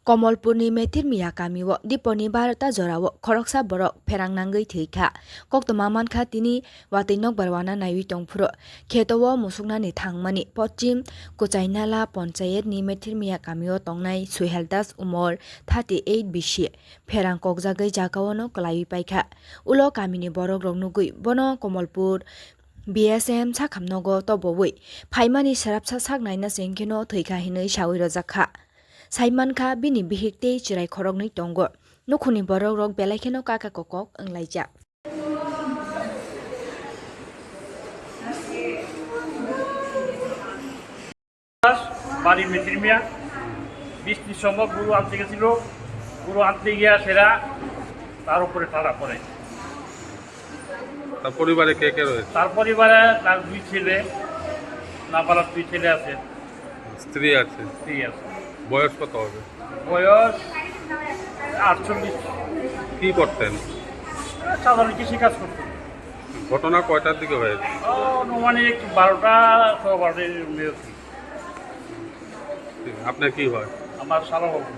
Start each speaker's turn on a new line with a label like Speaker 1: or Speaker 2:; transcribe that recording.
Speaker 1: Komolpurni metir miya kamiwo diponi barata jorawo khoroksa borok pherangnangui thika koktoma mankha tini watui barwana naiwi tongphuru khetowo musuknani thangmani poschim kuchainala panchayat ni metir miya kamiwo tongnai Suheldas Umor 38 bisi pherang kokjagui jagao no klaiwi paikha ulo kamini borok rok nugui bono Komolpur BSM sakhamnogo tobowi phaimani sarapsa saknaina sengkheno thika hinui sawi rojakha Saimankha bini bihikte chirai khoroknui tongo nukhuni borok rok belai kheno kaka kokok wnglaijak.
Speaker 2: বাড়ি মেথির মিয়া বৃষ্টির সময় গরু আনতে গেছিল গরু আনতে গিয়া সেরা তার উপরে ঠাড়া পড়ে।
Speaker 3: তার পরিবারে কে কে রয়েছে?
Speaker 2: তার পরিবারে তার দুই ছেলে, নাবালক দুই ছেলে আছে,
Speaker 3: স্ত্রী আছে।
Speaker 2: স্ত্রী আছে।
Speaker 3: বয়স কত হবে?
Speaker 2: বয়স 48।
Speaker 3: কি করতেন?
Speaker 2: সাধারণ কৃষিকাজ করতেন।
Speaker 3: ঘটনা কয়টার দিকে হয়েছে?
Speaker 2: আনুমানিক 12টা 12টার মেয়ে।
Speaker 3: আপনার কি হয়?
Speaker 2: আমার শালা বাবু।